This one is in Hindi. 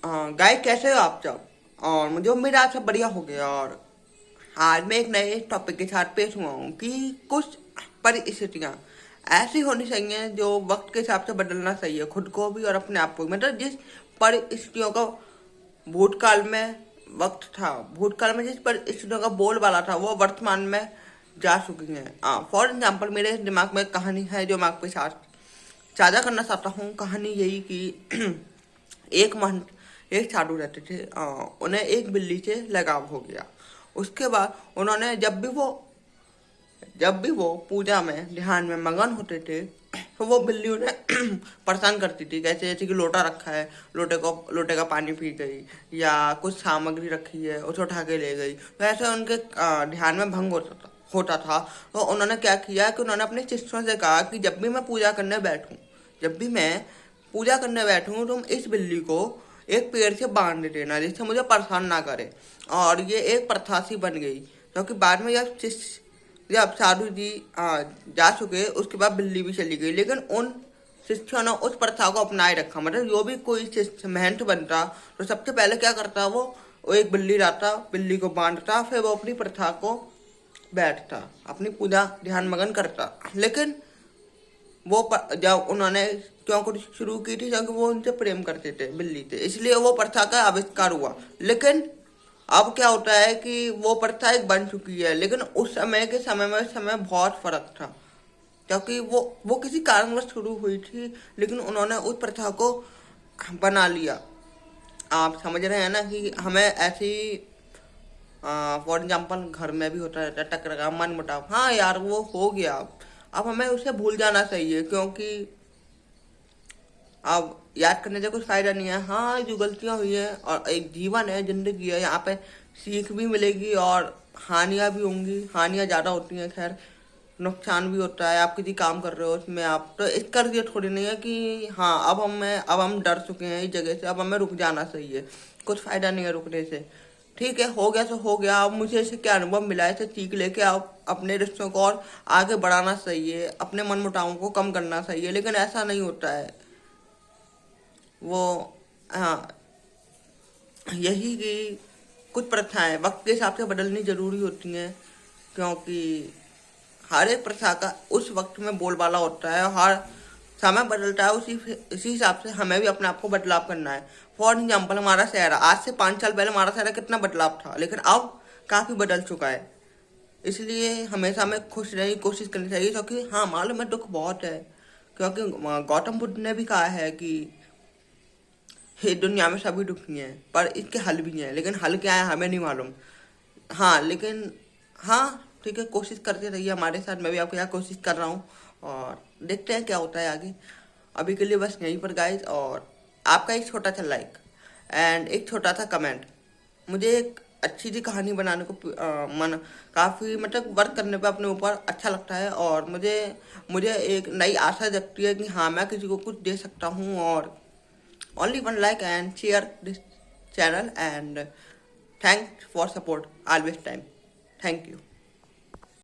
गाइस कैसे हो आप सब। और मुझे उम्मीद है आप सब बढ़िया हो गए। और आज मैं एक नए टॉपिक के साथ पेश हुआ हूँ कि कुछ परिस्थितियाँ ऐसी होनी चाहिए जो वक्त के हिसाब से बदलना चाहिए, खुद को भी और अपने आप को भी। मतलब जिस परिस्थितियों का भूतकाल में वक्त था, भूतकाल में जिस परिस्थितियों का बोलबाला था, वो वर्तमान में जा चुकी हैं। फॉर एग्जाम्पल मेरे दिमाग में एक कहानी है जो मैं आपके साथ साझा करना चाहता हूँ। कहानी यही कि एक महंत एक साधु रहते थे। उन्हें एक बिल्ली से लगाव हो गया। उसके बाद उन्होंने जब भी वो पूजा में ध्यान में मगन होते थे, तो वो बिल्ली उन्हें परेशान करती थी। कैसे? जैसे कि लोटा रखा है, लोटे का पानी पी गई, या कुछ सामग्री रखी है उसे उठा के ले गई। तो ऐसे उनके ध्यान में भंग होता था। तो उन्होंने क्या किया कि उन्होंने अपने शिष्यों से कहा कि जब भी मैं पूजा करने बैठूं, तुम इस बिल्ली को एक पेड़ से बांध देना जिससे मुझे परेशान ना करे। और ये एक प्रथा सी बन गई, क्योंकि बाद में जब साधु जी जा चुके, उसके बाद बिल्ली भी चली गई। लेकिन उन शिष्यों ने उस प्रथा को अपनाए रखा। मतलब जो भी कोई शिष्य महंत बनता, तो सबसे पहले क्या करता, वो एक बिल्ली लाता, बिल्ली को बांधता, फिर वो अपनी प्रथा को बैठता, अपनी पूजा ध्यान मगन करता। लेकिन जब उन्होंने क्यों कुछ शुरू की थी, क्योंकि वो उनसे प्रेम करते थे, बिल्ली थे, इसलिए वो प्रथा का आविष्कार हुआ। लेकिन अब क्या होता है कि वो प्रथा एक बन चुकी है, लेकिन उस समय बहुत फर्क था। क्योंकि वो किसी कारणवश शुरू हुई थी, लेकिन उन्होंने उस प्रथा को बना लिया। आप समझ रहे हैं ना कि हमें ऐसी फॉर एग्जाम्पल घर में भी होता रहता है टकराव, मन मुटाव। हाँ यार, वो हो गया। अब हमें उसे भूल जाना चाहिए, क्योंकि अब याद करने से कुछ फायदा नहीं है। हाँ, जो गलतियां हुई है, और एक जीवन है, जिंदगी है, यहाँ पे सीख भी मिलेगी और हानियां भी होंगी। हानियां ज़्यादा होती हैं, खैर नुकसान भी होता है। आप किसी काम कर रहे हो, उसमें आप तो इसका ये थोड़ी नहीं है कि हाँ अब हम डर चुके हैं इस जगह से, अब हमें रुक जाना चाहिए। कुछ फायदा नहीं है रुकने से। ठीक है, हो गया तो हो गया। अब मुझे इससे क्या अनुभव मिला है, इसे सीख लेके आप अपने रिश्तों को और आगे बढ़ाना चाहिए, अपने मन मुटावों को कम करना चाहिए। लेकिन ऐसा नहीं होता है। वो हाँ, यही कि कुछ प्रथाएं वक्त के हिसाब से बदलनी जरूरी होती हैं, क्योंकि हर एक प्रथा का उस वक्त में बोलबाला होता है। हर समय बदलता है, उसी हिसाब से हमें भी अपने आप को बदलाव करना है। फॉर एग्जाम्पल, हमारा शहर आज से 5 साल पहले हमारा शहर कितना बदलाव था, लेकिन अब काफी बदल चुका है। इसलिए हमेशा हमें खुश रहने की कोशिश करनी चाहिए, क्योंकि हाँ मालूम है दुख बहुत है। क्योंकि गौतम बुद्ध ने भी कहा है कि ये दुनिया में सभी दुखी हैं, पर इसके हल भी हैं। लेकिन हल क्या है हमें नहीं मालूम। हाँ लेकिन हाँ, ठीक है, कोशिश करते रहिए हमारे साथ। मैं भी आपके यहाँ कोशिश कर रहा हूँ, और देखते हैं क्या होता है आगे। अभी के लिए बस यहीं पर गाइज। और आपका एक छोटा सा लाइक एंड एक छोटा सा कमेंट मुझे एक अच्छी सी कहानी बनाने को मन काफ़ी, मतलब वर्क करने पे अपने ऊपर अच्छा लगता है। और मुझे एक नई आशा जगती है कि हाँ मैं किसी को कुछ दे सकता हूँ। और only one like and share this channel, and thanks for support always time. Thank you.